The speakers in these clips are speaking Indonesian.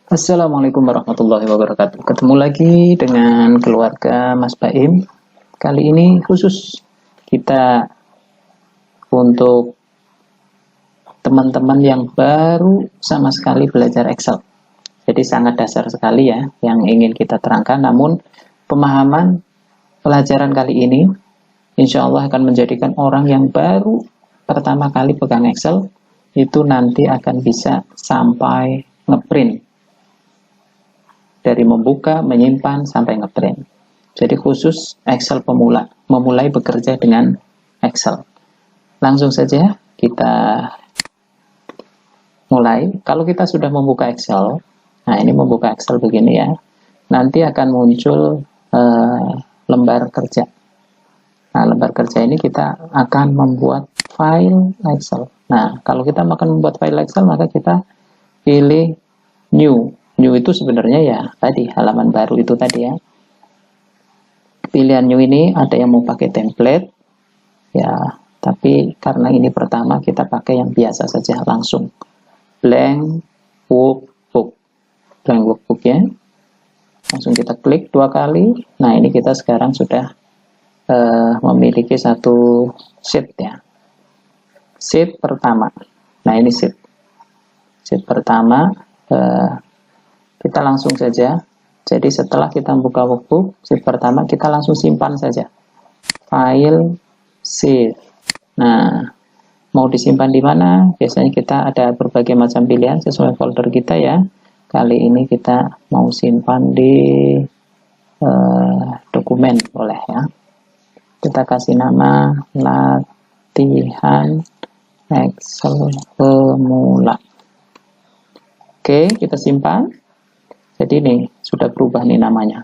Assalamualaikum warahmatullahi wabarakatuh. Ketemu lagi dengan keluarga Mas Baim. Kali ini khusus kita untuk teman-teman yang baru sama sekali belajar Excel. Jadi sangat dasar sekali ya yang ingin kita terangkan. Namun pemahaman pelajaran kali ini insya Allah akan menjadikan orang yang baru pertama kali pegang Excel itu nanti akan bisa sampai ngeprint, dari membuka, menyimpan, sampai ngeprint. Jadi khusus Excel pemula, memulai bekerja dengan Excel. Langsung saja kita mulai. Kalau kita sudah membuka Excel, nah ini membuka Excel begini ya, nanti akan muncul lembar kerja. Nah, lembar kerja ini kita akan membuat file Excel. Nah, kalau kita akan membuat file Excel, maka kita pilih New. New itu sebenarnya ya tadi halaman baru itu tadi ya. Pilihan new ini ada yang mau pakai template ya, tapi karena ini pertama kita pakai yang biasa saja, langsung blank workbook. Blank workbook ya. Langsung kita klik 2 kali. Nah, ini kita sekarang sudah memiliki satu sheet ya. Sheet pertama. Nah, ini sheet pertama. Kita langsung saja. Jadi setelah kita buka workbook sheet pertama, kita langsung simpan saja. File save. Nah, mau disimpan di mana? Biasanya kita ada berbagai macam pilihan sesuai folder kita ya. Kali ini kita mau simpan di dokumen, boleh ya. Kita kasih nama latihan Excel pemula. Oke, kita simpan. Jadi ini sudah berubah nih namanya.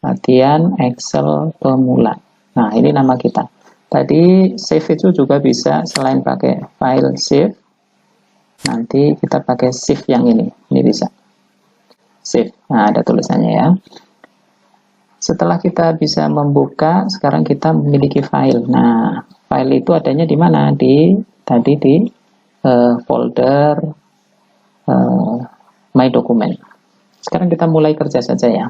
Latihan Excel pemula. Nah, ini nama kita. Tadi save itu juga bisa selain pakai file save. Nanti kita pakai save yang ini. Ini bisa. Save. Nah, ada tulisannya ya. Setelah kita bisa membuka, sekarang kita memiliki file. Nah, file itu adanya di mana? Tadi di folder My Document. Sekarang kita mulai kerja saja ya.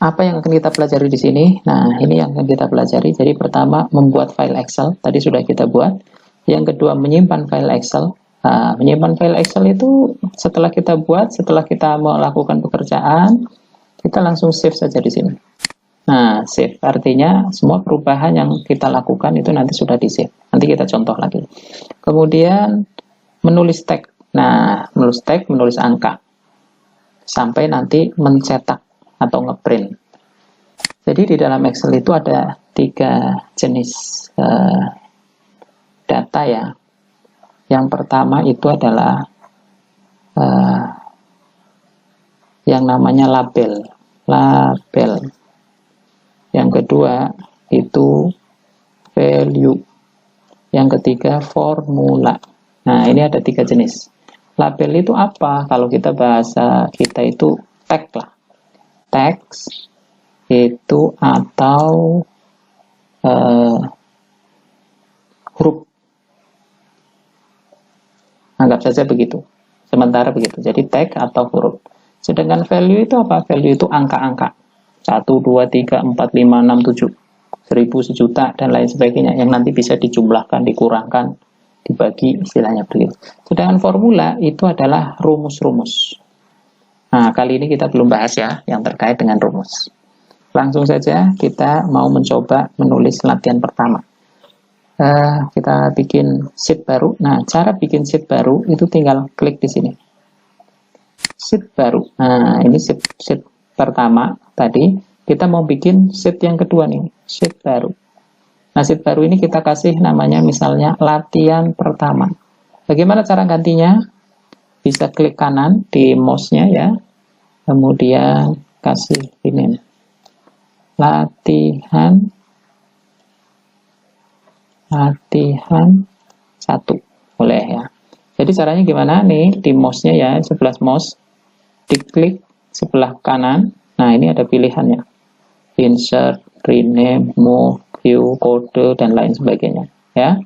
Apa yang akan kita pelajari di sini? Nah, ini yang akan kita pelajari. Jadi pertama, membuat file Excel. Tadi sudah kita buat. Yang kedua, menyimpan file Excel. Nah, menyimpan file Excel itu setelah kita buat, setelah kita melakukan pekerjaan, kita langsung save saja di sini. Nah, save artinya semua perubahan yang kita lakukan itu nanti sudah di save. Nanti kita contoh lagi. Kemudian menulis teks. Nah, menulis teks, menulis angka. Sampai nanti mencetak atau ngeprint. Jadi di dalam Excel itu ada 3 jenis data ya. Yang pertama itu adalah yang namanya label. Yang kedua itu value. Yang ketiga formula. Nah, ini ada 3 jenis. Label itu apa? Kalau kita bahasa kita itu tag lah. Teks itu atau huruf. Anggap saja begitu. Sementara begitu. Jadi tag atau huruf. Sedangkan value itu apa? Value itu angka-angka. 1, 2, 3, 4, 5, 6, 7. 1000, sejuta, dan lain sebagainya. Yang nanti bisa dijumlahkan, dikurangkan, dibagi, istilahnya begitu. Sedangkan formula itu adalah rumus-rumus. Nah, kali ini kita belum bahas ya yang terkait dengan rumus. Langsung saja kita mau mencoba menulis latihan pertama. Kita bikin sheet baru. Nah, cara bikin sheet baru itu tinggal klik di sini. Sheet baru. Nah, ini sheet pertama tadi. Kita mau bikin sheet yang kedua nih, sheet baru. Nah, sheet baru ini kita kasih namanya misalnya latihan pertama. Bagaimana cara gantinya? Bisa klik kanan di mouse-nya ya. Kemudian kasih ini. Latihan 1. Boleh ya. Jadi caranya gimana nih? Di mouse-nya ya, sebelah mouse. Diklik sebelah kanan. Nah, ini ada pilihannya. Insert, rename, move, view, kode, dan lain sebagainya. Ya.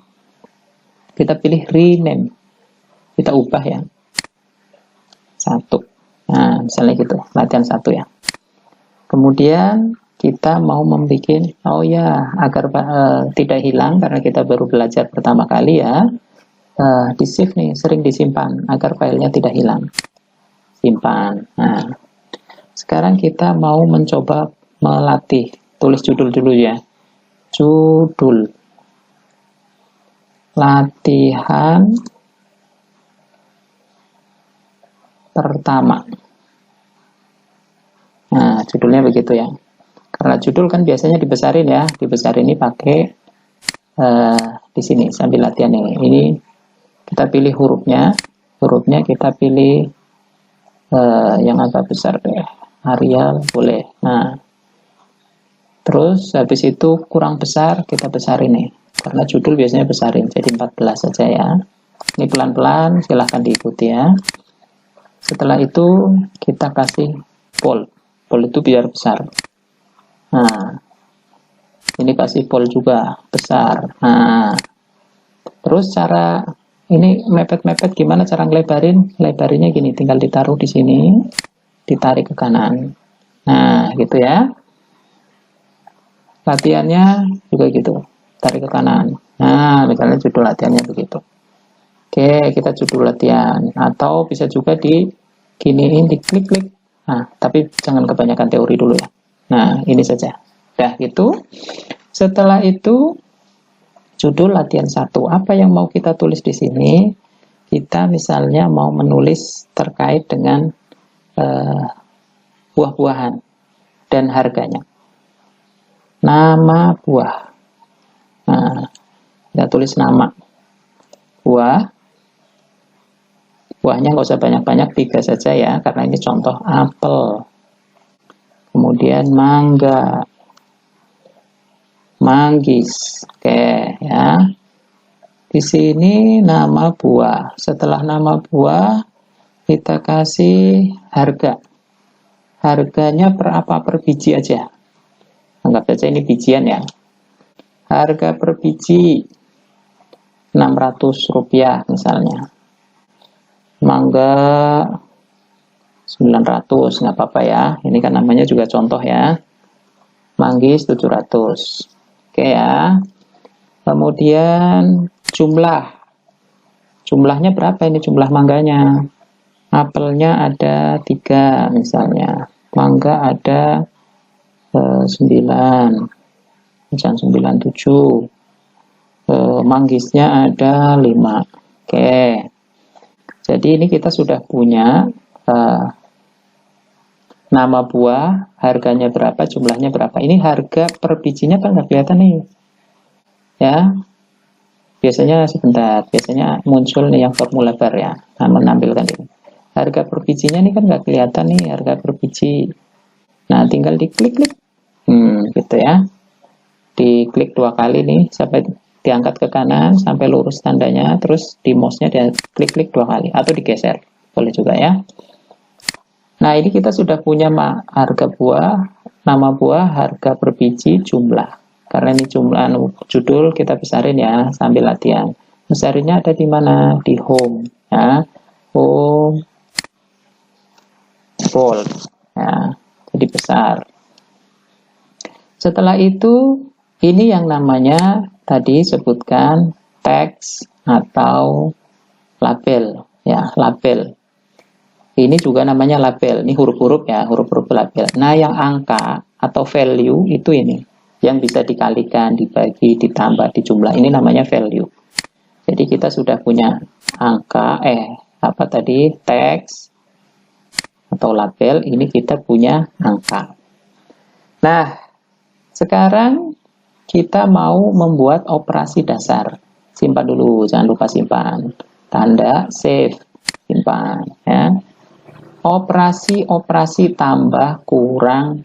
Kita pilih rename. Kita ubah ya. 1. Nah, misalnya gitu, latihan 1 ya. Kemudian kita mau membuat, oh ya, agar tidak hilang karena kita baru belajar pertama kali ya, di save nih, sering disimpan agar filenya tidak hilang. Simpan. Nah, sekarang kita mau mencoba melatih. Tulis judul dulu ya. Judul. Latihan pertama. Nah, judulnya begitu ya. Karena judul kan biasanya dibesarin ya. Dibesarin ini pakai di sini sambil latihan ini. Ini kita pilih hurufnya. Hurufnya kita pilih yang agak besar deh. Arial boleh. Nah, terus habis itu kurang besar kita besarin nih. Karena judul biasanya besarin. Jadi 14 saja ya. Ini pelan-pelan silahkan diikuti ya. Setelah itu kita kasih bold. Bold itu biar besar. Nah, ini kasih bold juga besar. Nah, terus cara ini mepet-mepet gimana cara ngelebarin? Lebarinnya gini, tinggal ditaruh di sini, ditarik ke kanan. Nah, gitu ya. Latihannya juga gitu, tarik ke kanan. Nah, misalnya judul latihannya begitu. Oke, kita judul latihan. Atau bisa juga di giniin, diklik-klik. Nah, tapi jangan kebanyakan teori dulu ya. Nah, ini saja. Dah gitu. Setelah itu, judul latihan 1. Apa yang mau kita tulis di sini? Kita misalnya mau menulis terkait dengan buah-buahan dan harganya. Nama buah. Nah, kita tulis nama buah. Buahnya nggak usah banyak-banyak, 3 saja ya, karena ini contoh apel. Kemudian mangga, manggis, oke ya. Di sini nama buah. Setelah nama buah, kita kasih harga. Harganya per biji aja. Anggap saja ini bijian ya. Harga per biji Rp600 misalnya. Mangga 900, nggak apa-apa ya. Ini kan namanya juga contoh ya. Manggis 700. Oke ya. Kemudian jumlahnya berapa ini jumlah mangganya? Apelnya ada 3 misalnya. Mangga ada 9. Misalnya 97. Manggisnya ada 5. Oke. Jadi ini kita sudah punya nama buah, harganya berapa, jumlahnya berapa. Ini harga per bijinya kan nggak kelihatan nih. Ya, biasanya sebentar, biasanya muncul nih yang formula bar ya, menampilkan ini. Harga per bijinya nih kan nggak kelihatan nih, harga per biji. Nah, tinggal diklik-klik. Gitu ya. Diklik 2 kali nih, sampai diangkat ke kanan sampai lurus tandanya, terus di mouse-nya dia klik-klik 2 kali atau digeser, boleh juga ya. Nah, ini kita sudah punya harga buah, nama buah, harga per biji, jumlah. Karena ini jumlah judul kita besarin ya sambil latihan. Besarinnya ada di mana? Di home ya. Home bold ya. Jadi besar. Setelah itu ini yang namanya tadi sebutkan teks atau label ya, label. Ini juga namanya label. Ini huruf-huruf ya, huruf-huruf label. Nah, yang angka atau value itu ini yang bisa dikalikan, dibagi, ditambah, dijumlah. Ini namanya value. Jadi kita sudah punya angka apa tadi? Teks atau label, ini kita punya angka. Nah, sekarang kita mau membuat operasi dasar. Simpan dulu, jangan lupa simpan. Tanda save, simpan ya. Operasi tambah, kurang,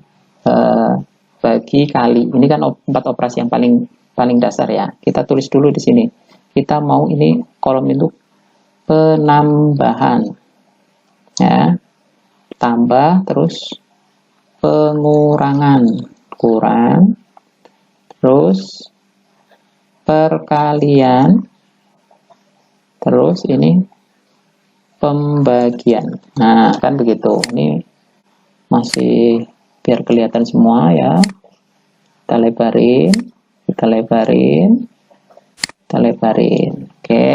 bagi, kali. Ini kan 4 operasi yang paling dasar ya. Kita tulis dulu di sini. Kita mau ini kolom itu penambahan. Ya. Tambah terus pengurangan, kurang. Terus perkalian, terus ini pembagian. Nah, kan begitu. Ini masih biar kelihatan semua ya. Kita lebarin, kita lebarin, kita lebarin. Oke.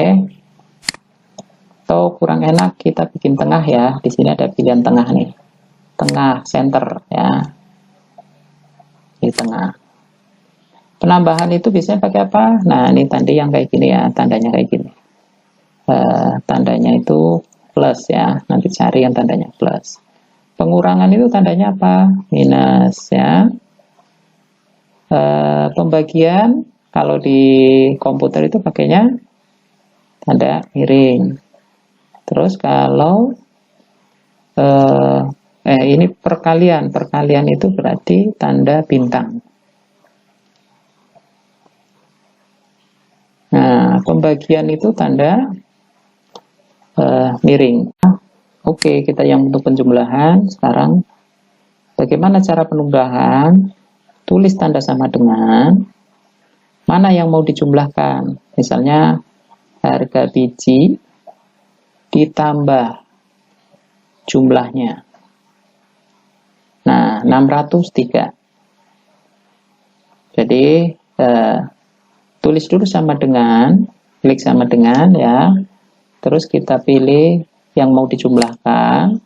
Atau kurang enak kita bikin tengah ya. Di sini ada pilihan tengah nih. Tengah, center ya. Di tengah. Penambahan itu biasanya pakai apa? Nah, ini tanda yang kayak gini ya, tandanya kayak gini. Tandanya itu plus ya, nanti cari yang tandanya plus. Pengurangan itu tandanya apa? Minus ya. Pembagian kalau di komputer itu pakainya tanda miring. Terus kalau ini perkalian itu berarti tanda bintang. Nah, pembagian itu tanda miring. Oke, kita yang untuk penjumlahan sekarang. Bagaimana cara penambahan? Tulis tanda sama dengan mana yang mau dijumlahkan. Misalnya harga biji ditambah jumlahnya. Nah, 603. Jadi tulis dulu sama dengan, klik sama dengan ya. Terus kita pilih yang mau dijumlahkan,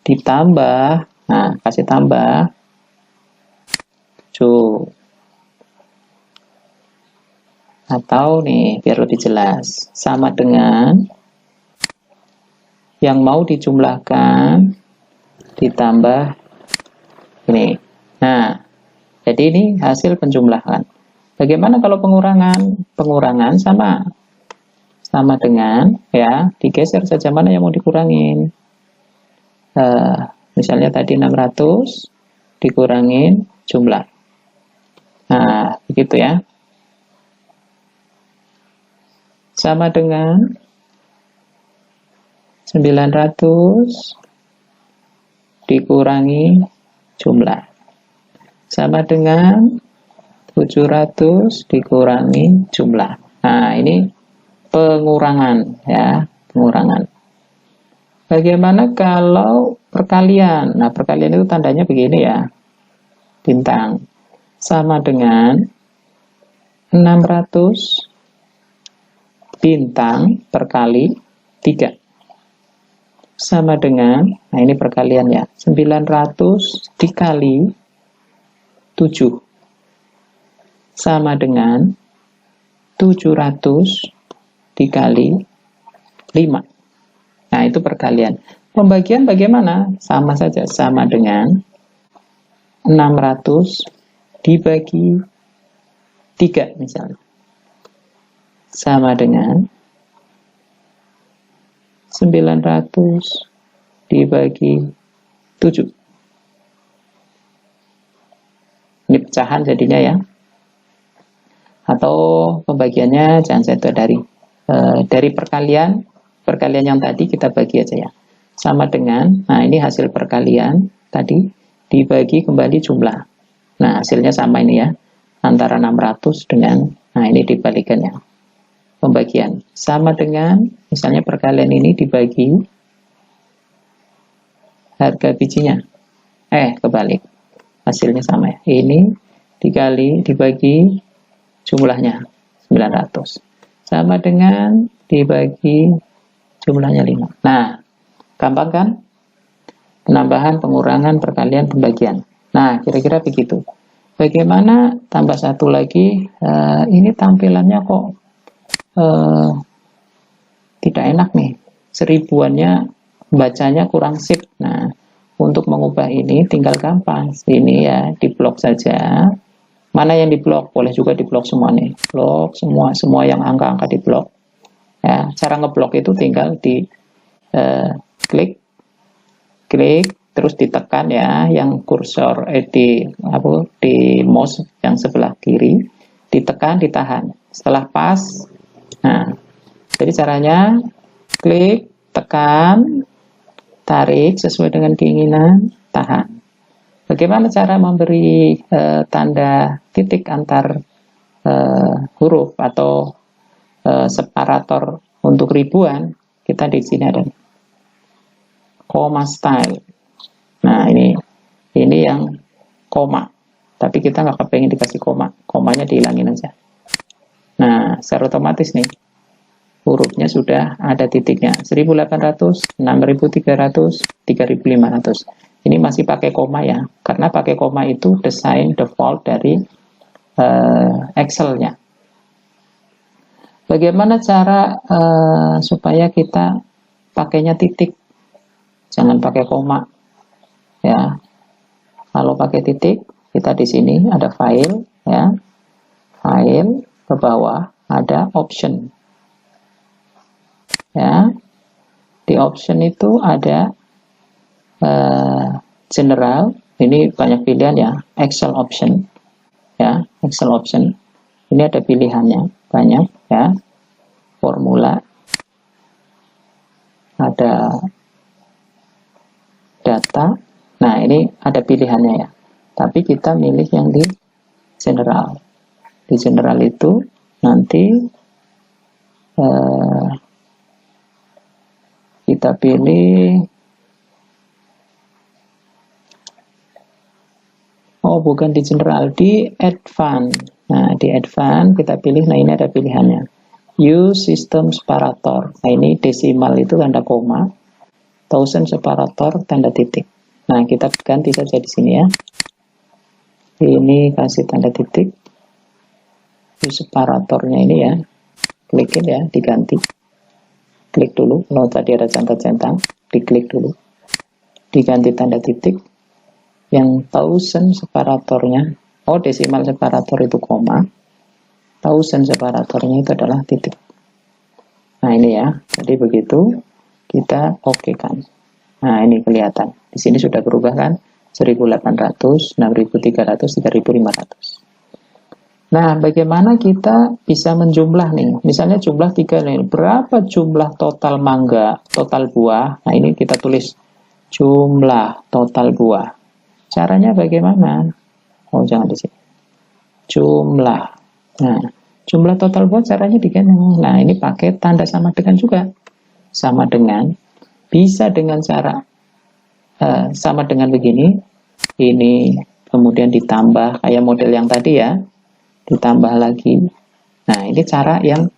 ditambah, nah kasih tambah 7. Atau nih biar lebih jelas, sama dengan yang mau dijumlahkan ditambah ini. Nah, jadi ini hasil penjumlahan. Bagaimana kalau pengurangan? Pengurangan sama dengan ya, digeser saja mana yang mau dikurangin. Misalnya tadi 600 dikurangin jumlah. Nah, begitu ya. Sama dengan 900 dikurangi jumlah. Sama dengan 700 dikurangi jumlah. Nah, ini pengurangan ya, pengurangan. Bagaimana kalau perkalian? Nah, perkalian itu tandanya begini ya. Bintang. Sama dengan 600 bintang perkali 3. Sama dengan, nah ini perkalian ya, 900 dikali 7. Sama dengan 700 dikali 5. Nah, itu perkalian. Pembagian bagaimana? Sama saja, sama dengan 600 dibagi 3 misalnya. Sama dengan 900 dibagi 7. Ini pecahan jadinya ya. Atau pembagiannya jangan saya dari perkalian yang tadi kita bagi aja ya. Sama dengan, nah ini hasil perkalian tadi dibagi kembali jumlah. Nah, hasilnya sama ini ya. Antara 600 dengan, nah ini dibalikan ya. Pembagian sama dengan misalnya perkalian ini dibagi harga bijinya, kebalik, hasilnya sama ya. Ini dibagi jumlahnya 900 sama dengan dibagi jumlahnya 5. Nah, gampang kan? Penambahan, pengurangan, perkalian, pembagian. Nah, kira-kira begitu. Bagaimana tambah satu lagi? Ini tampilannya kok tidak enak nih, seribuannya bacanya kurang sip. Nah, untuk mengubah ini tinggal gampang, ini ya diblok saja. Mana yang diblok? Boleh juga diblok semua nih, blok semua yang angka-angka diblok ya. Cara ngeblok itu tinggal di klik terus ditekan ya, yang kursor di mouse yang sebelah kiri, ditekan, ditahan. Setelah pas, nah, jadi caranya klik, tekan, tarik sesuai dengan keinginan, tahan. Bagaimana cara memberi tanda titik antar huruf atau separator untuk ribuan? Kita di sini ada koma style. Nah, ini yang koma. Tapi kita nggak kepengen dikasih koma. Komanya dihilangin aja. Nah, secara otomatis nih, hurufnya sudah ada titiknya. 1800, 6300, 3500. Ini masih pakai koma ya. Karena pakai koma itu desain default dari Excel-nya. Bagaimana cara supaya kita pakainya titik, jangan pakai koma ya. Kalau pakai titik, kita di sini ada file ya, file ke bawah ada option ya. Di option itu ada general, ini banyak pilihan ya, Excel option ya, Excel option. Ini ada pilihannya banyak ya, formula, ada data. Nah, ini ada pilihannya ya. Tapi kita milih yang di general. Di general itu nanti kita pilih, oh bukan di general, di advance. Nah, di advance kita pilih, nah ini ada pilihannya. Use system separator. Nah, ini desimal itu tanda koma, thousand separator tanda titik. Nah, kita ganti saja di sini ya. Ini kasih tanda titik. Use separatornya ini ya. Klikin ya, diganti. Klik dulu. Kalau tadi ada centang-centang, diklik dulu. Diganti tanda titik. Yang thousand separatornya, oh desimal separator itu koma, thousand separatornya itu adalah titik. Nah ini ya, jadi begitu kita oke kan. Nah ini kelihatan, di sini sudah berubah kan, 1800, 6300, 3500. Nah bagaimana kita bisa menjumlah nih, misalnya jumlah 3 nih, berapa jumlah total mangga, total buah. Nah ini kita tulis jumlah total buah. Caranya bagaimana? Oh, jangan di sini. Jumlah. Nah, jumlah total buat caranya diganti. Nah, ini pakai tanda sama dengan juga. Sama dengan, bisa dengan cara sama dengan begini. Ini kemudian ditambah kayak model yang tadi ya. Ditambah lagi. Nah, ini cara yang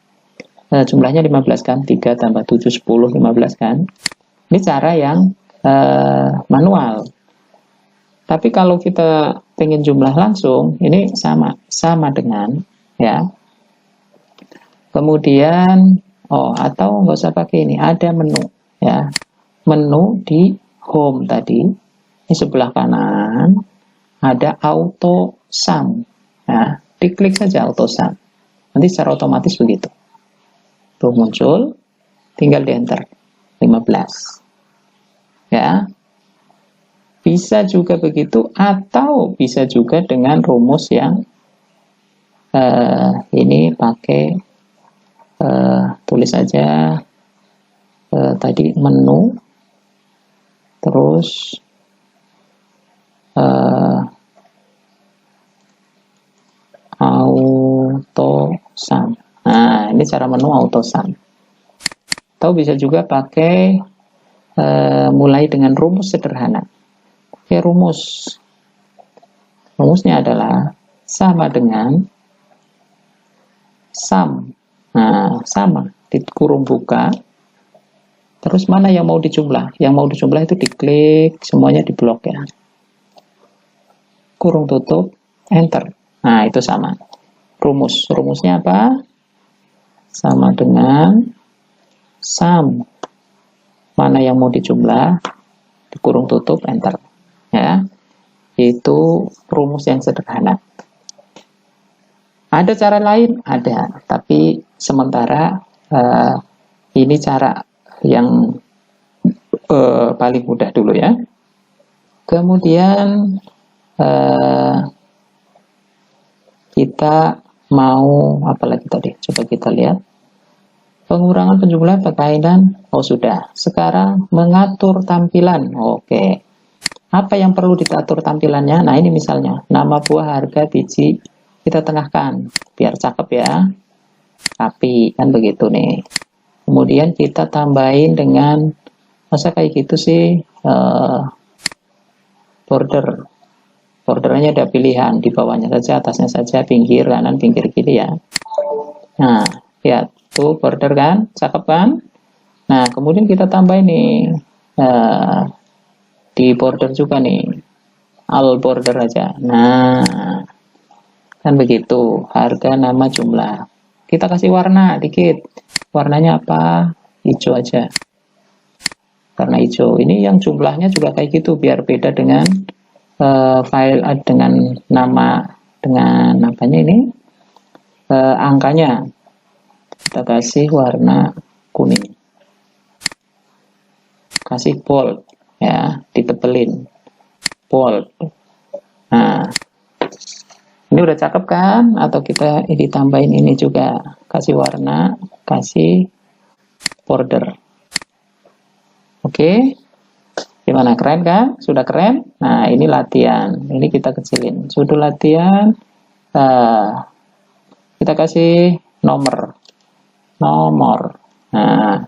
jumlahnya 15 kan. 3 tambah 7, 10, 15 kan. Ini cara yang manual. Tapi kalau kita pengen jumlah langsung, ini sama dengan ya. Kemudian, atau nggak usah pakai ini, ada menu ya. Menu di home tadi, ini sebelah kanan ada auto sum. Nah, diklik saja auto sum. Nanti secara otomatis begitu. Tuh muncul, tinggal di enter 15. Ya. Bisa juga begitu, atau bisa juga dengan rumus yang ini pakai tulis saja tadi menu, terus auto sum. Nah, ini cara menu auto sum. Atau bisa juga pakai mulai dengan rumus sederhana. Rumusnya adalah sama dengan sum. Nah, sama di kurung buka. Terus mana yang mau dijumlah? Yang mau dijumlah itu diklik, semuanya diblok ya. Kurung tutup, enter. Nah, itu sama. Rumusnya apa? Sama dengan sum. Mana yang mau dijumlah? Di kurung tutup, enter. Ya, itu rumus yang sederhana. Ada cara lain? Ada, tapi sementara ini cara yang paling mudah dulu ya. Kemudian kita mau apa lagi tadi? Coba kita lihat. Pengurangan penjumlahan perkaitan. Oh sudah. Sekarang mengatur tampilan. Oke. Apa yang perlu diatur tampilannya? Nah ini misalnya nama buah, harga, biji kita tengahkan biar cakep ya, rapi kan begitu nih. Kemudian kita tambahin dengan Masa kayak gitu sih? Bordernya ada pilihan, di bawahnya saja, atasnya saja, pinggir kanan, pinggir kiri ya. Nah, ya tuh border kan, cakep kan? Nah, kemudian kita tambah ini di border juga nih, all border aja. Nah, kan begitu, harga, nama, jumlah. Kita kasih warna dikit. Warnanya apa? Hijau aja. Karena hijau. Ini yang jumlahnya juga kayak gitu, biar beda dengan file dengan nama, dengan apanya ini, angkanya. Kita kasih warna kuning. Kasih bold, ya, ditebelin. Bold. Nah, ini udah cakep kan? Atau kita ditambahin ini juga, kasih warna, kasih border. Oke, gimana, keren kan? Sudah keren? Nah, ini latihan. Ini kita kecilin. Sudah latihan. Kita kasih nomor. Nah,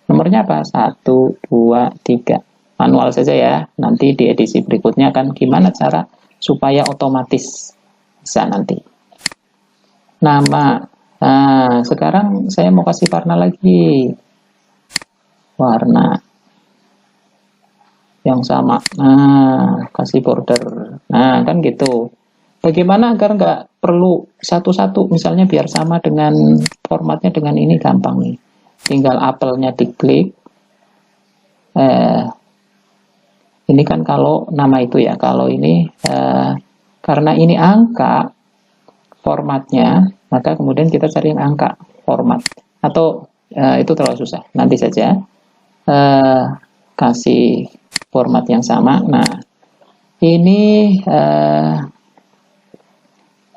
nomornya apa? 1, 2, 3. Manual saja ya. Nanti di edisi berikutnya akan gimana cara supaya otomatis. Bisa nanti. Nama. Nah, sekarang saya mau kasih warna lagi. Warna yang sama. Nah, kasih border. Nah, kan gitu. Bagaimana agar nggak perlu satu-satu, misalnya biar sama dengan formatnya dengan ini, gampang nih. Tinggal apelnya diklik. Ini kan kalau nama itu ya, kalau ini karena ini angka formatnya, maka kemudian kita cari yang angka format. Atau itu terlalu susah, nanti saja kasih format yang sama. Nah, ini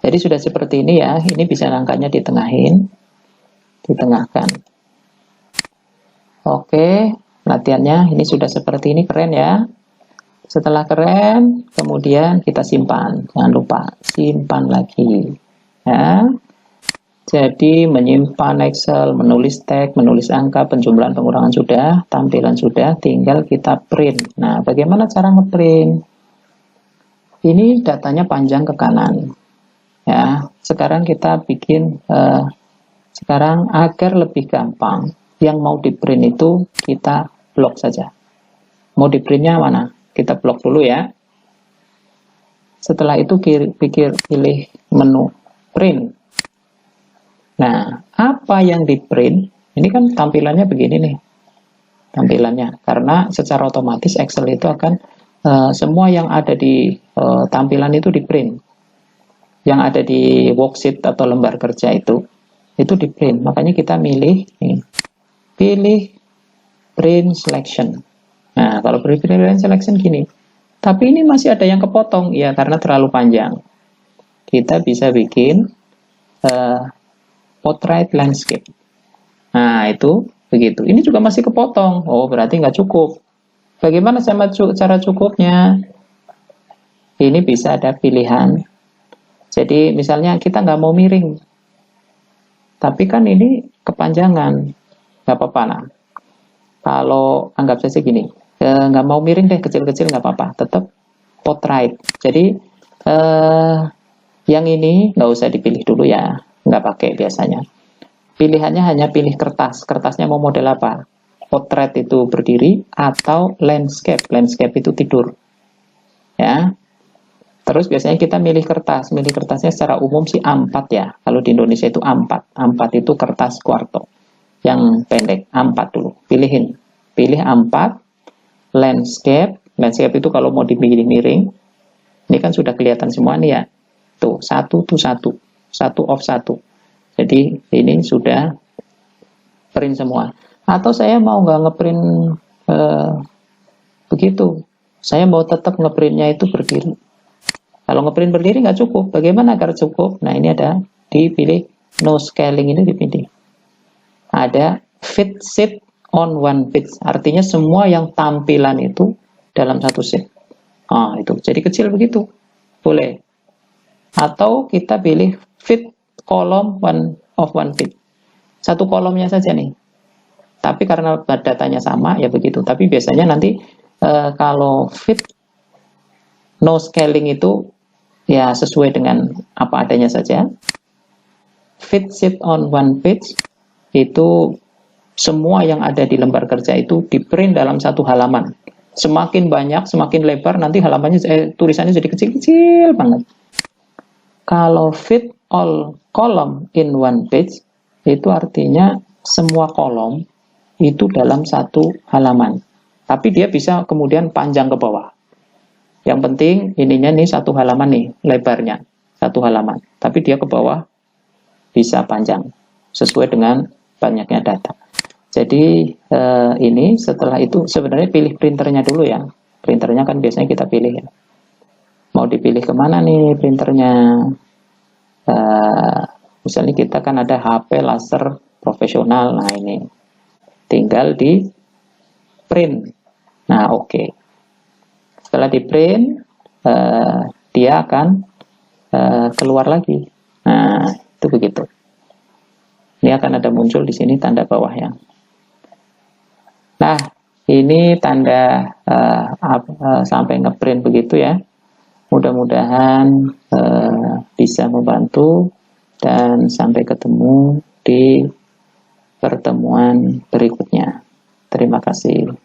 jadi sudah seperti ini ya. Ini bisa angkanya ditengahin, ditengahkan. Oke, latihannya ini sudah seperti ini, keren ya. Setelah keren, kemudian kita simpan. Jangan lupa simpan lagi. Ya. Jadi menyimpan Excel, menulis tag, menulis angka, penjumlahan, pengurangan sudah, tampilan sudah, tinggal kita print. Nah, bagaimana cara ngeprint? Ini datanya panjang ke kanan. Ya, sekarang kita bikin sekarang agar lebih gampang, yang mau di print itu kita blok saja. Mau di printnya mana? Kita blok dulu ya. Setelah itu pilih menu print. Nah, apa yang di print? Ini kan tampilannya begini nih. Tampilannya, karena secara otomatis Excel itu akan semua yang ada di tampilan itu di print. Yang ada di worksheet atau lembar kerja itu di print. Makanya kita pilih print selection. Nah, kalau print selection gini. Tapi ini masih ada yang kepotong, ya karena terlalu panjang. Kita bisa bikin portrait landscape. Nah, itu begitu. Ini juga masih kepotong. Oh, berarti nggak cukup. Bagaimana cara cukupnya? Ini bisa ada pilihan. Jadi misalnya kita nggak mau miring, tapi kan ini kepanjangan, nggak apa-apa lah. Kalau anggap saja gini, nggak mau miring deh, kecil-kecil nggak apa-apa, tetap portrait. Jadi yang ini nggak usah dipilih dulu ya, nggak pakai biasanya. Pilihannya hanya pilih kertas. Kertasnya mau model apa? Portrait itu berdiri atau landscape. Landscape itu tidur. Ya. Terus biasanya kita milih kertas. Milih kertasnya secara umum sih A4 ya. Kalau di Indonesia itu A4. A4 itu kertas kuarto. Yang pendek, A4 dulu. Pilihin. Pilih A4. Landscape. Landscape itu kalau mau dibikin miring. Ini kan sudah kelihatan semua nih ya. Tuh, satu tuh satu. Satu off satu. Jadi ini sudah print semua. Atau saya mau nggak ngeprint begitu. Saya mau tetap ngeprintnya itu berdiri. Kalau ngeprint berdiri nggak cukup. Bagaimana agar cukup? Nah, ini ada dipilih no scaling, ini dipilih. Ada fit sheet on one page. Artinya semua yang tampilan itu dalam satu sheet. Itu. Jadi kecil begitu. Boleh. Atau kita pilih fit column one page. Satu kolomnya saja nih. Tapi karena datanya sama, ya begitu. Tapi biasanya nanti kalau fit no scaling itu ya sesuai dengan apa adanya saja. Fit sheet on one page itu semua yang ada di lembar kerja itu di print dalam satu halaman. Semakin banyak, semakin lebar, nanti halamannya tulisannya jadi kecil-kecil banget. Kalau fit all column in one page, itu artinya semua kolom itu dalam satu halaman. Tapi dia bisa kemudian panjang ke bawah. Yang penting ininya nih satu halaman nih, lebarnya satu halaman. Tapi dia ke bawah bisa panjang, sesuai dengan banyaknya data. Jadi ini setelah itu sebenarnya pilih printernya dulu ya. Printernya kan biasanya kita pilih ya. Mau dipilih kemana nih printernya? Misalnya kita kan ada HP laser profesional. Nah ini tinggal di print. Nah oke. Setelah di print dia akan keluar lagi. Nah itu begitu. Ini akan ada muncul di sini tanda bawahnya. Nah, ini tanda sampai ngeprint begitu ya. Mudah-mudahan bisa membantu dan sampai ketemu di pertemuan berikutnya. Terima kasih.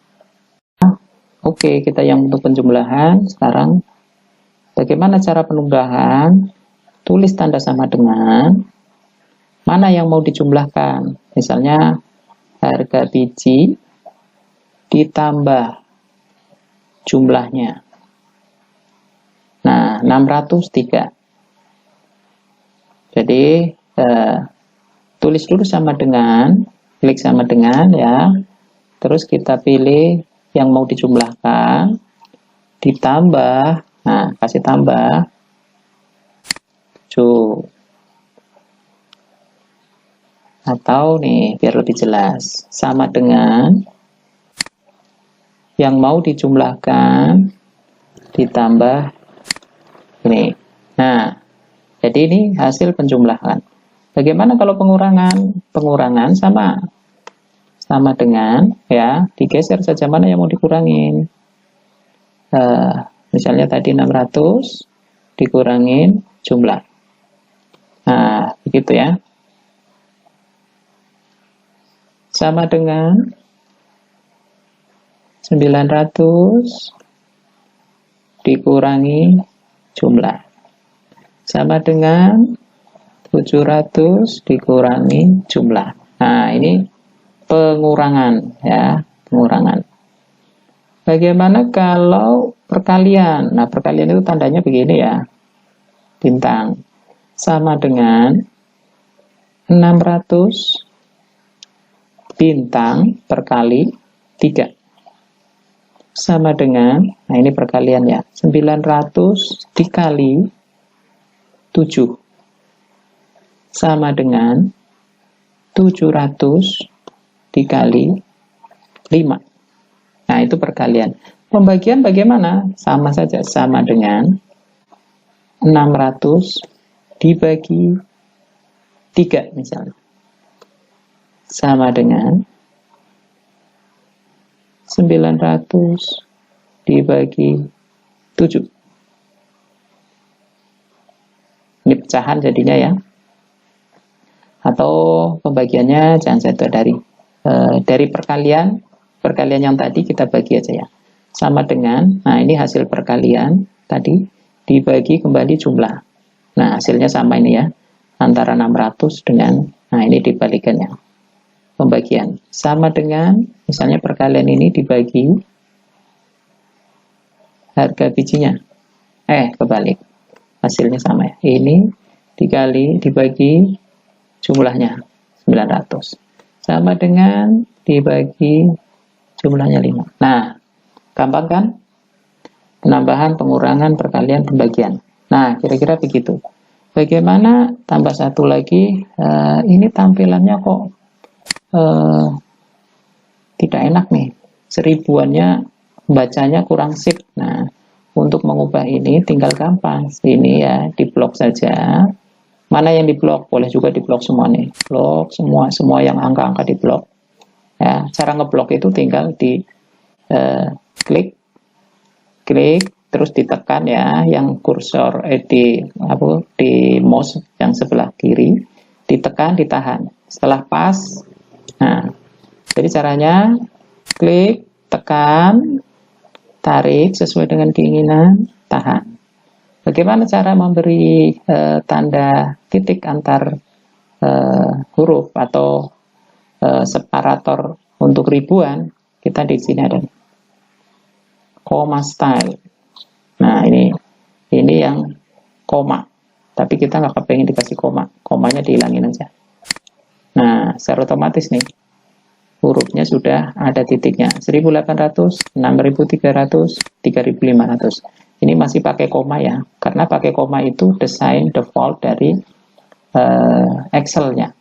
Oke, kita yang untuk penjumlahan sekarang. Bagaimana cara penambahan? Tulis tanda sama dengan mana yang mau dijumlahkan. Misalnya harga biji ditambah jumlahnya. Nah, 603. Jadi, tulis dulu sama dengan, klik sama dengan ya. Terus kita pilih yang mau dijumlahkan, ditambah, nah kasih tambah 7. Atau nih, biar lebih jelas, sama dengan yang mau dijumlahkan ditambah ini. Nah, jadi ini hasil penjumlahan. Bagaimana kalau pengurangan? Pengurangan sama dengan ya, digeser saja mana yang mau dikurangin. Misalnya tadi 600 dikurangin jumlah. Nah, begitu ya. Sama dengan 900 dikurangi jumlah. Sama dengan 700 dikurangi jumlah. Nah, ini pengurangan ya, pengurangan. Bagaimana kalau perkalian? Nah, perkalian itu tandanya begini ya. Bintang. Sama dengan 600 bintang perkali 3. Sama dengan, nah ini perkalian ya, 900 dikali 7. Sama dengan 700 dikali 5. Nah itu perkalian. Pembagian bagaimana? Sama saja, sama dengan 600 dibagi 3 misalnya. Sama dengan 900 dibagi 7. Ini pecahan jadinya ya. Atau pembagiannya jangan saya dari perkalian yang tadi kita bagi aja ya. Sama dengan, nah ini hasil perkalian tadi dibagi kembali jumlah. Nah hasilnya sama ini ya. Antara 600 dengan, nah ini dibalikannya. Pembagian sama dengan misalnya perkalian ini dibagi harga bijinya kebalik, hasilnya sama ya, ini dibagi jumlahnya 900 sama dengan dibagi jumlahnya 5. Nah gampang kan, penambahan, pengurangan, perkalian, pembagian. Nah kira-kira begitu. Bagaimana tambah satu lagi, ini tampilannya kok tidak enak nih, seribuannya bacanya kurang sip. Nah untuk mengubah ini tinggal gampang, ini ya diblok saja. Mana yang diblok? Boleh juga diblok semua nih, blok semua yang angka-angka diblok. Ya, cara ngeblok itu tinggal di klik, terus ditekan ya, yang kursor di mouse yang sebelah kiri, ditekan, ditahan. Setelah pas, nah, jadi caranya klik, tekan, tarik sesuai dengan keinginan, tahan. Bagaimana cara memberi tanda titik antar huruf atau separator untuk ribuan? Kita di sini ada comma style. Nah, ini yang koma, tapi kita nggak kepengen dikasih koma, komanya dihilangin aja. Nah, secara otomatis nih hurufnya sudah ada titiknya, 1800, 6300, 3500. Ini masih pakai koma ya, karena pakai koma itu desain default dari Excel-nya.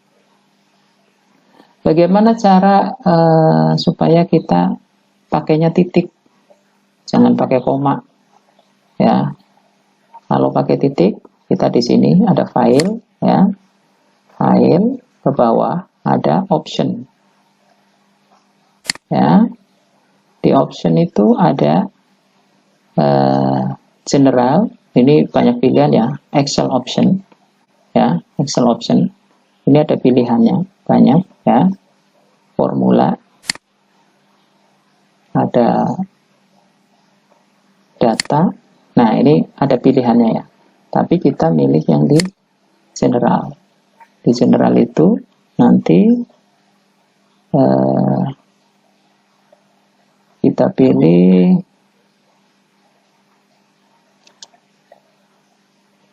Bagaimana cara supaya kita pakainya titik, jangan pakai koma ya. Kalau pakai titik, kita di sini ada file ya, file, ke bawah ada option ya. Di option itu ada general, ini banyak pilihan ya, Excel option ya, Excel option ini ada pilihannya banyak ya, formula, ada data. Nah, ini ada pilihannya ya, tapi kita milih yang di general. Di general itu nanti kita pilih,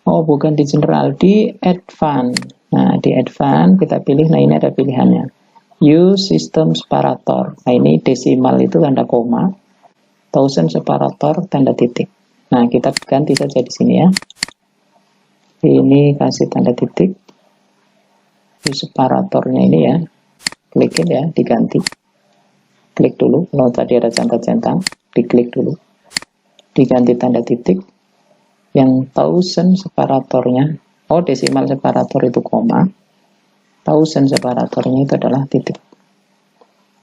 oh bukan di general, di advance. Nah, di advance kita pilih, nah ini ada pilihannya, use system separator. Nah, ini desimal itu tanda koma, thousand separator tanda titik. Nah, kita ganti saja di sini ya, ini kasih tanda titik, use separatornya ini ya, klikin ya, diganti, klik dulu, kalau tadi ada centang-centang, diklik dulu, diganti tanda titik, yang thousand separatornya, oh desimal separator itu koma, thousand separatornya itu adalah titik.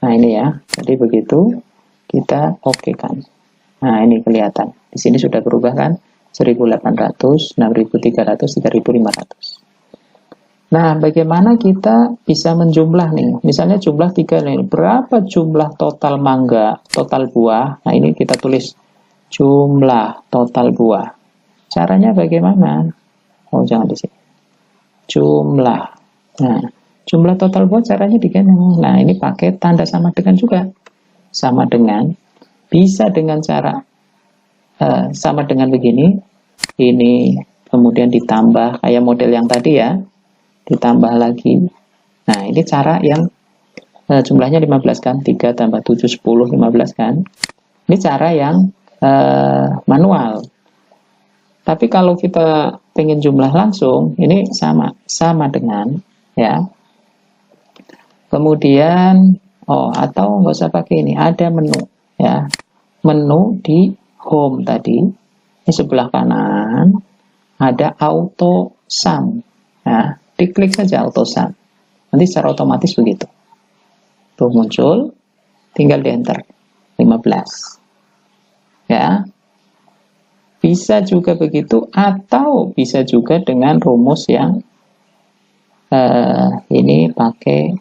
Nah, ini ya, jadi begitu kita oke kan. Nah, ini kelihatan, di sini sudah berubah kan, 1800, 6300, 3500. Nah, bagaimana kita bisa menjumlah nih? Misalnya jumlah 3 nih. Berapa jumlah total mangga, total buah? Nah, ini kita tulis jumlah total buah. Caranya bagaimana? Oh, jangan di sini. Jumlah. Nah, jumlah total buah caranya diganti. Nah, ini pakai tanda sama dengan juga. Sama dengan, bisa dengan cara sama dengan begini. Ini kemudian ditambah kayak model yang tadi ya, ditambah lagi. Nah, ini cara yang jumlahnya 15 kan, 3 tambah 7, 10, 15 kan. Ini cara yang manual. Tapi kalau kita pengen jumlah langsung, ini sama dengan ya. Kemudian atau nggak usah pakai ini, ada menu ya, menu di home tadi, di sebelah kanan ada auto sum. Nah, diklik saja auto sum, nanti secara otomatis begitu tuh muncul, tinggal di enter 15 ya. Bisa juga begitu, atau bisa juga dengan rumus yang ini pakai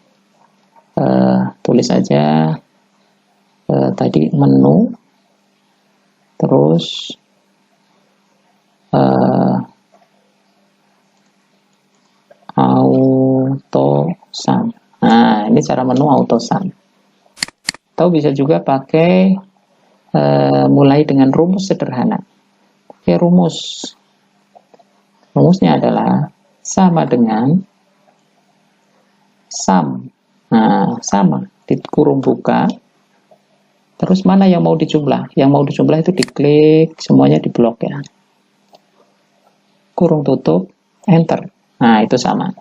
tulis saja tadi menu, terus auto sum. Nah, ini cara menu auto sum. Atau bisa juga pakai mulai dengan rumus sederhana. Oke, rumusnya adalah sama dengan sum. Nah, sama di kurung buka, terus mana yang mau dijumlah, yang mau dijumlah itu diklik, semuanya diblok ya, kurung tutup, enter. Nah, itu sama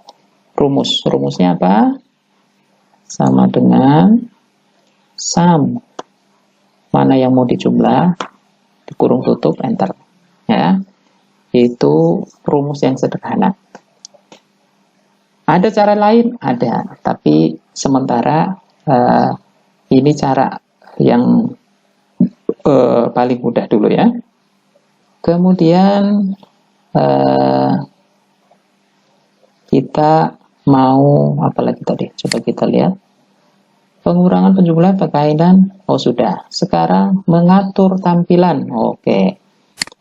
rumusnya apa, sama dengan sum, mana yang mau dijumlah, di kurung tutup, enter ya. Itu rumus yang sederhana. Ada cara lain? Ada, tapi sementara Ini cara yang paling mudah dulu ya. Kemudian kita mau apa lagi tadi? Coba kita lihat. Pengurangan penjumlahan berkaitan. Oh sudah. Sekarang mengatur tampilan. Oke.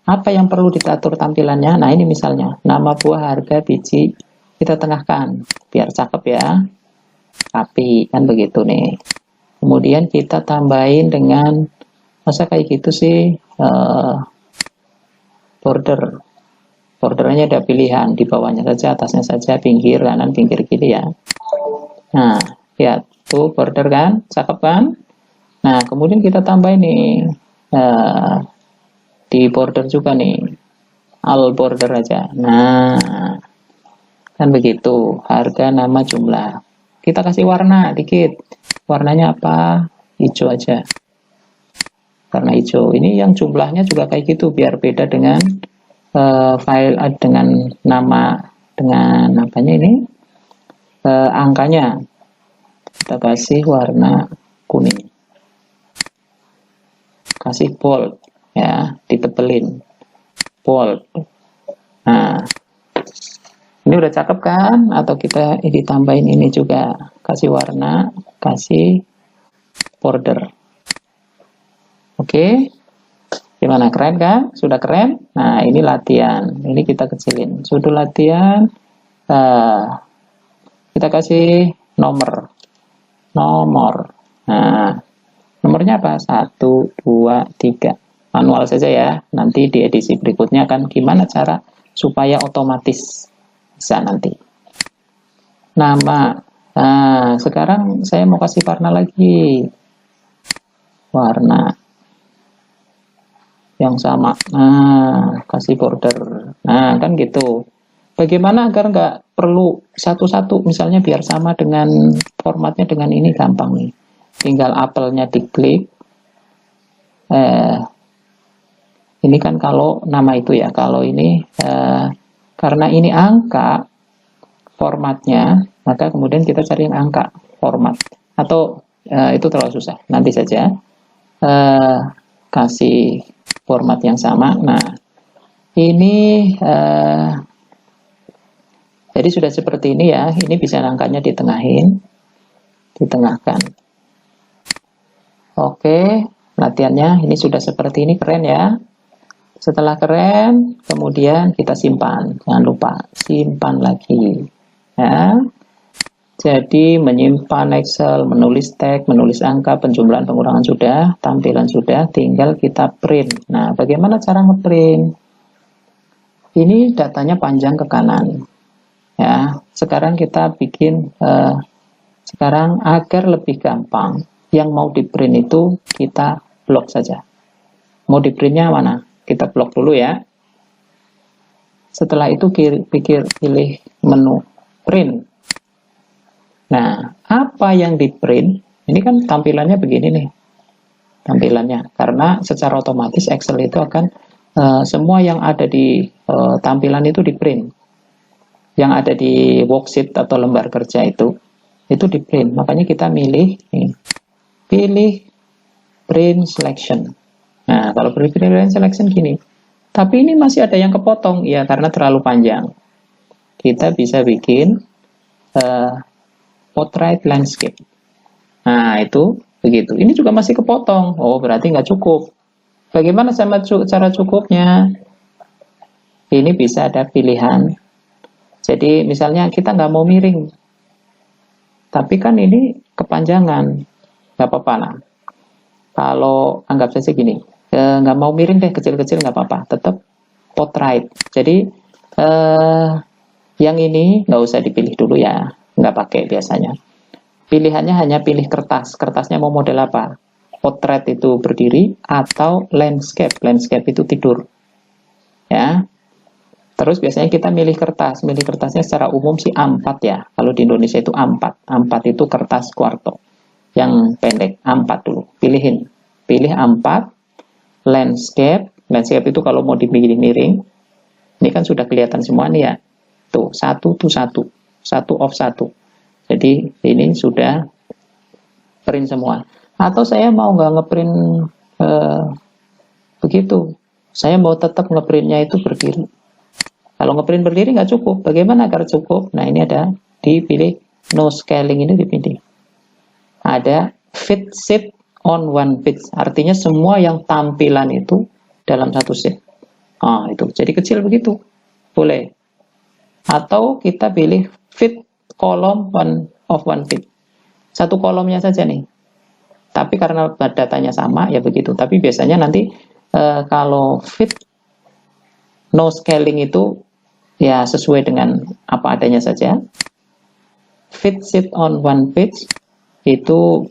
Apa yang perlu diatur tampilannya? Nah ini misalnya nama buah, harga, biji kita tengahkan biar cakep ya. Tapi kan begitu nih. Kemudian kita tambahin dengan, masa kayak gitu sih, bordernya ada pilihan, di bawahnya saja, atasnya saja, pinggir kanan, pinggir kiri ya. Nah lihat tuh border kan, cakep kan. Nah kemudian kita tambah ini di border juga nih, all border aja. Nah kan begitu, harga, nama, jumlah. Kita kasih warna dikit, warnanya apa? Hijau aja, karena hijau. Ini yang jumlahnya juga kayak gitu, biar beda dengan file, dengan nama, dengan apanya ini, angkanya. Kita kasih warna kuning, kasih bold ya, ditebelin bold. Nah ini udah cakep kan? Atau kita ditambahin ini juga, kasih warna, kasih border. Oke, gimana, keren kan? Sudah keren. Nah ini latihan, ini kita kecilin. Sudah latihan, kita kasih nomor. Nah nomornya apa? 1, 2, 3. Manual saja ya. Nanti di edisi berikutnya akan gimana cara supaya otomatis bisa nanti. Nama. Nah sekarang saya mau kasih warna lagi, warna yang sama. Nah kasih border. Nah kan gitu. Bagaimana agar nggak perlu satu-satu, misalnya biar sama dengan formatnya dengan ini, gampang nih. Tinggal apelnya diklik. Ini kan kalau nama itu ya. Kalau ini karena ini angka formatnya, maka kemudian kita cari yang angka format. Atau itu terlalu susah. Nanti saja kasih format yang sama. Nah ini jadi sudah seperti ini ya. Ini bisa angkanya ditengahin, ditengahkan. Oke, latihannya ini sudah seperti ini, keren ya. Setelah keren, kemudian kita simpan. Jangan lupa simpan lagi ya. Jadi menyimpan Excel, menulis tag, menulis angka, penjumlahan, pengurangan sudah, tampilan sudah, tinggal kita print. Nah bagaimana cara ngeprint? Ini datanya panjang ke kanan ya. Sekarang kita bikin sekarang agar lebih gampang, yang mau di print itu kita blok saja. Mau di printnya mana? Kita blok dulu ya. Setelah itu pilih menu print. Nah apa yang di print ini kan tampilannya begini nih, tampilannya, karena secara otomatis Excel itu akan semua yang ada di tampilan itu di print. Yang ada di worksheet atau lembar kerja itu di print. Makanya kita pilih print selection. Nah kalau print selection gini, tapi ini masih ada yang kepotong ya, karena terlalu panjang. Kita bisa bikin portrait landscape. Nah itu begitu. Ini juga masih kepotong. Oh berarti nggak cukup. Bagaimana cara cukupnya? Ini bisa ada pilihan. Jadi misalnya kita nggak mau miring, tapi kan ini kepanjangan, nggak apa-apa lah. Kalau anggap saja gini, nggak mau miring deh, kecil-kecil nggak apa-apa, tetap portrait. Jadi yang ini nggak usah dipilih dulu ya, nggak pakai biasanya. Pilihannya hanya pilih kertas. Kertasnya mau model apa? Portrait itu berdiri atau landscape. Landscape itu tidur. Ya. Terus biasanya kita milih kertas. Milih kertasnya secara umum sih A4 ya. Kalau di Indonesia itu A4. A4 itu kertas kuarto. Yang pendek, A4 dulu. Pilihin. Pilih A4. Landscape. Landscape itu kalau mau dibikin miring. Ini kan sudah kelihatan semua nih ya. Tuh, 1 tuh 1. 1 of 1. Jadi ini sudah print semua. Atau saya mau nggak ngeprint begitu, saya mau tetap ngeprintnya itu berdiri. Kalau ngeprint berdiri nggak cukup, bagaimana agar cukup? Nah ini ada, dipilih no scaling, ini dipilih. Ada fit sheet on one page, artinya semua yang tampilan itu dalam satu sheet. Itu jadi kecil begitu, boleh. Atau kita pilih fit column of one page, satu kolomnya saja nih. Tapi karena datanya sama ya begitu. Tapi biasanya nanti kalau fit no scaling itu ya sesuai dengan apa adanya saja. Fit sheet on one page itu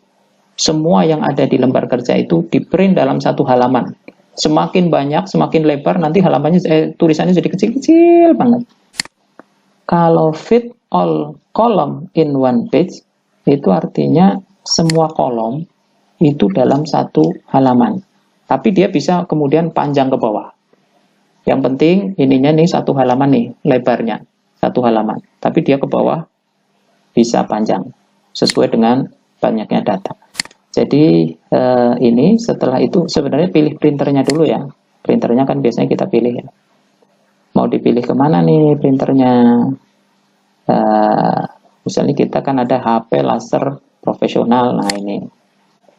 semua yang ada di lembar kerja itu di print dalam satu halaman. Semakin banyak, semakin lebar, nanti halamannya tulisannya jadi kecil-kecil banget. Kalau fit all column in one page, itu artinya semua kolom itu dalam satu halaman. Tapi dia bisa kemudian panjang ke bawah. Yang penting ininya nih satu halaman nih, lebarnya satu halaman. Tapi dia ke bawah bisa panjang, sesuai dengan banyaknya data. Jadi ini setelah itu sebenarnya pilih printernya dulu ya. Printernya kan biasanya kita pilih ya. Mau dipilih kemana nih printernya? Misalnya kita kan ada HP laser profesional. Nah ini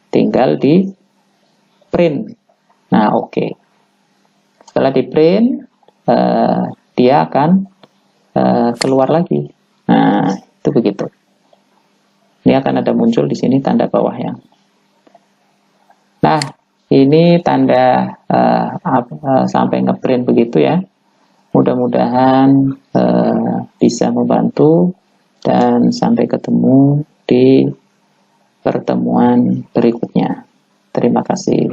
tinggal di print. Nah oke. Setelah di print dia akan keluar lagi. Nah itu begitu. Ini akan ada muncul di sini tanda bawahnya. Nah, ini tanda sampai ngeprint begitu ya. Mudah-mudahan bisa membantu dan sampai ketemu di pertemuan berikutnya. Terima kasih.